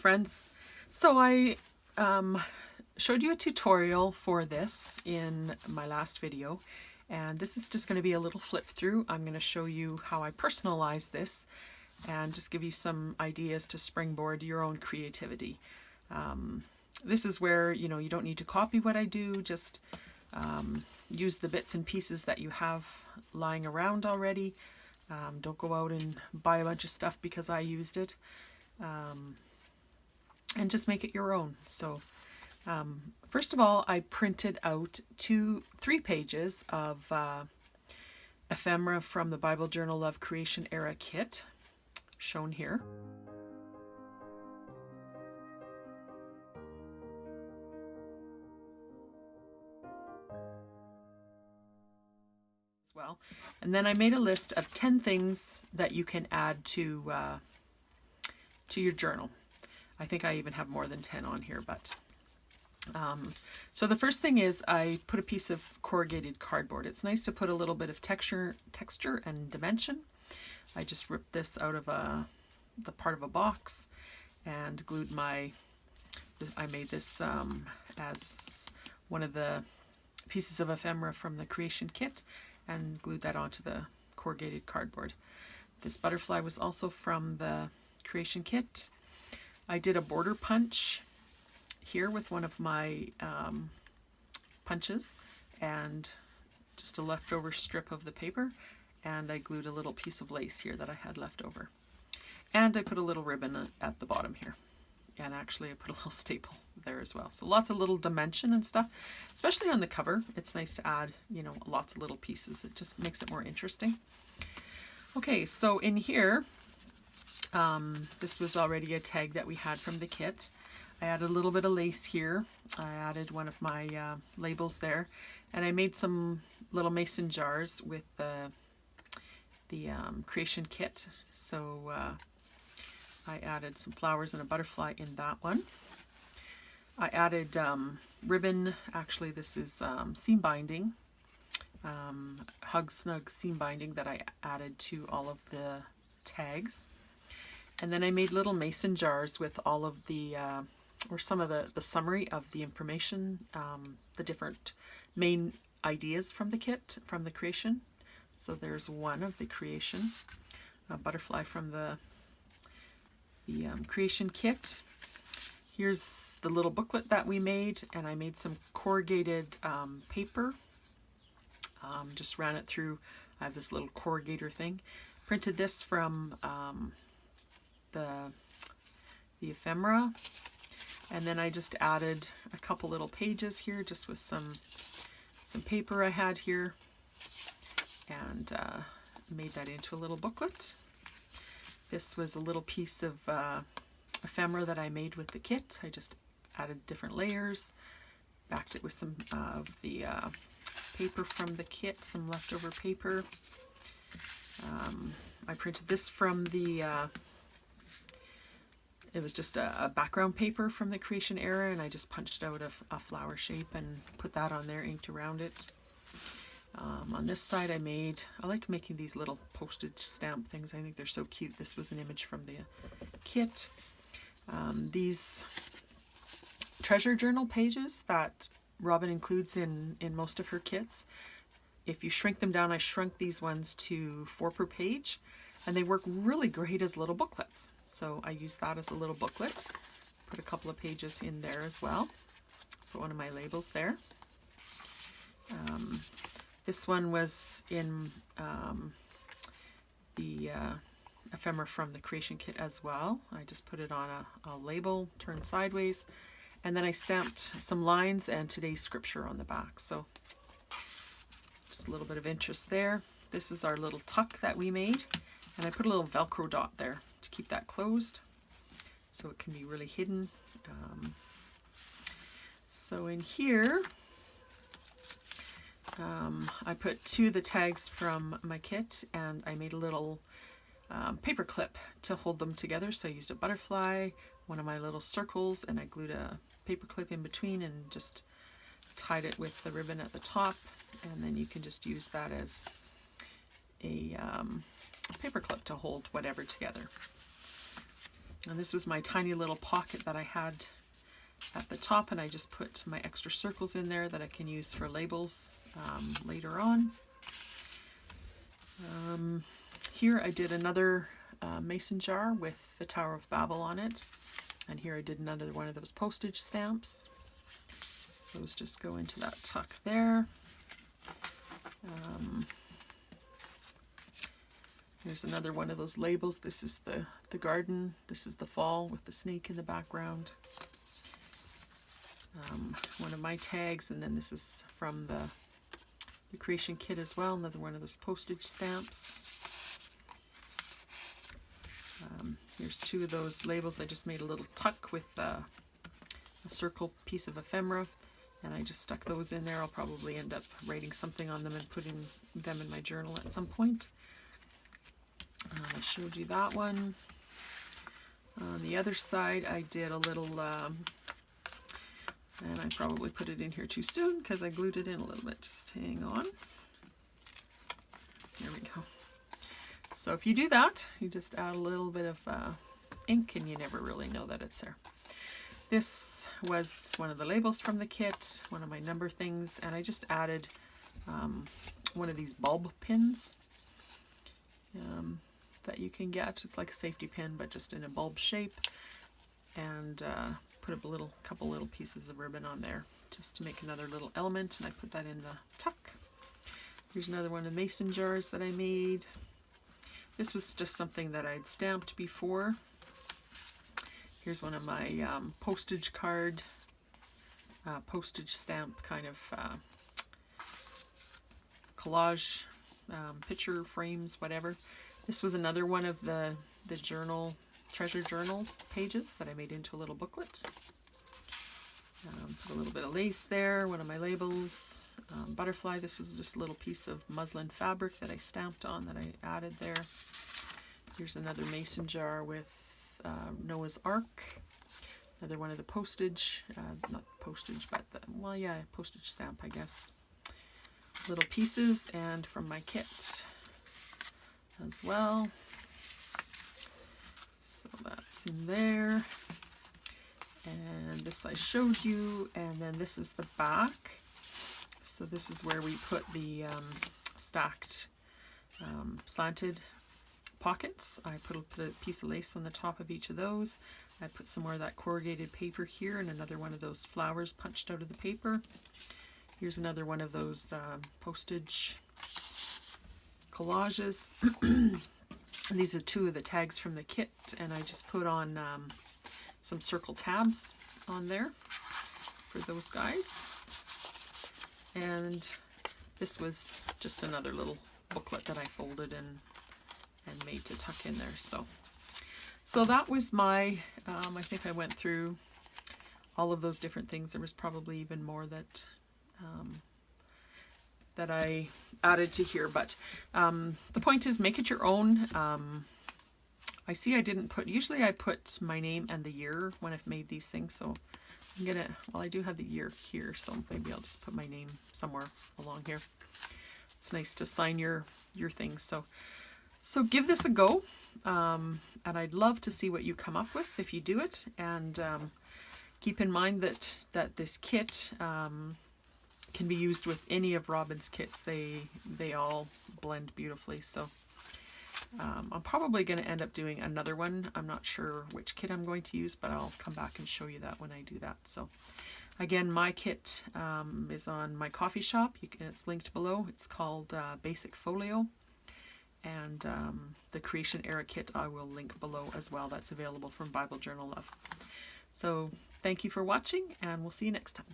friends. So I showed you a tutorial for this in my last video, and this is just going to be a little flip through. I'm going to show you how I personalize this and just give you some ideas to springboard your own creativity. This is where, you know, you don't need to copy what I do, just use the bits and pieces that you have lying around already. Don't go out and buy a bunch of stuff because I used it. And just make it your own. So first of all, I printed out 3 pages of ephemera from the Bible Journal of Creation Era kit, shown here. As well. And then I made a list of 10 things that you can add to your journal. I think I even have more than 10 on here, but so the first thing is I put a piece of corrugated cardboard. It's nice to put a little bit of texture and dimension. I just ripped this out of the part of a box and glued I made this as one of the pieces of ephemera from the creation kit and glued that onto the corrugated cardboard. This butterfly was also from the creation kit. I did a border punch here with one of my punches and just a leftover strip of the paper, and I glued a little piece of lace here that I had left over. And I put a little ribbon at the bottom here, and actually I put a little staple there as well. So lots of little dimension and stuff, especially on the cover. It's nice to add, you know, lots of little pieces. It just makes it more interesting. Okay, so in here, this was already a tag that we had from the kit. I added a little bit of lace here. I added one of my labels there, and I made some little mason jars with the creation kit. So I added some flowers and a butterfly in that one. I added ribbon. Actually, this is seam binding, hug snug seam binding that I added to all of the tags. And then I made little mason jars with all of the, or some of the summary of the information, the different main ideas from the kit, from the creation. So there's one of the creation, a butterfly from the creation kit. Here's the little booklet that we made, and I made some corrugated paper. Just ran it through. I have this little corrugator thing. Printed this from the ephemera, and then I just added a couple little pages here just with some paper I had here, and made that into a little booklet. This was a little piece of ephemera that I made with the kit. I just added different layers, backed it with some of the paper from the kit, some leftover paper. I printed this from the it was just a background paper from the creation era, and I just punched out a flower shape and put that on there, inked around it. On this side I like making these little postage stamp things. I think they're so cute. This was an image from the kit. These treasure journal pages that Robin includes in most of her kits, if you shrink them down, I shrunk these ones to 4 per page, and they work really great as little booklets. So I use that as a little booklet. Put a couple of pages in there as well. Put one of my labels there. This one was in the ephemera from the creation kit as well. I just put it on a label, turned sideways, and then I stamped some lines and today's scripture on the back. So just a little bit of interest there. This is our little tuck that we made, and I put a little Velcro dot there to keep that closed so it can be really hidden. So in here, I put 2 of the tags from my kit, and I made a little paper clip to hold them together. So I used a butterfly, one of my little circles, and I glued a paper clip in between and just tied it with the ribbon at the top, and then you can just use that as a paper clip to hold whatever together. And this was my tiny little pocket that I had at the top, and I just put my extra circles in there that I can use for labels later on. Here I did another mason jar with the Tower of Babel on it, and here I did another one of those postage stamps. Those just go into that tuck there. Here's another one of those labels. This is the garden. This is the fall with the snake in the background. One of my tags, and then this is from the creation kit as well, another one of those postage stamps. Here's two of those labels. I just made a little tuck with a circle piece of ephemera, and I just stuck those in there. I'll probably end up writing something on them and putting them in my journal at some point. I showed you that one. On the other side I did a little and I probably put it in here too soon because I glued it in a little bit. Just hang on. There we go. So if you do that, you just add a little bit of ink and you never really know that it's there. This was one of the labels from the kit, one of my number things, and I just added one of these bulb pins that you can get. It's like a safety pin, but just in a bulb shape, and put a couple little pieces of ribbon on there just to make another little element, and I put that in the tuck. Here's another one of mason jars that I made. This was just something that I'd stamped before. Here's one of my postage card, postage stamp kind of collage picture frames, whatever. This was another one of the journal, treasure journals pages that I made into a little booklet. Put a little bit of lace there, one of my labels. Butterfly, this was just a little piece of muslin fabric that I stamped on that I added there. Here's another mason jar with Noah's Ark. Another one of the postage, not postage, but well, yeah, postage stamp, I guess. Little pieces, and from my kit as well. So that's in there. And this I showed you, and then this is the back. So this is where we put the stacked slanted pockets. I put a piece of lace on the top of each of those. I put some more of that corrugated paper here, and another one of those flowers punched out of the paper. Here's another one of those postage collages. And these are two of the tags from the kit, and I just put on some circle tabs on there for those guys. And this was just another little booklet that I folded and made to tuck in there. So that was my, I think I went through all of those different things. There was probably even more that that I added to here, but the point is, make it your own. I see I didn't put, usually I put my name and the year when I've made these things, so I'm gonna, well, I do have the year here, so maybe I'll just put my name somewhere along here. It's nice to sign your things. So give this a go, and I'd love to see what you come up with if you do it. And keep in mind that this kit can be used with any of Robin's kits. They all blend beautifully. So I'm probably going to end up doing another one. I'm not sure which kit I'm going to use, but I'll come back and show you that when I do that. So again, my kit is on my coffee shop. It's linked below. It's called Basic Folio. And the Creation Era kit I will link below as well. That's available from Bible Journal Love. So thank you for watching, and we'll see you next time.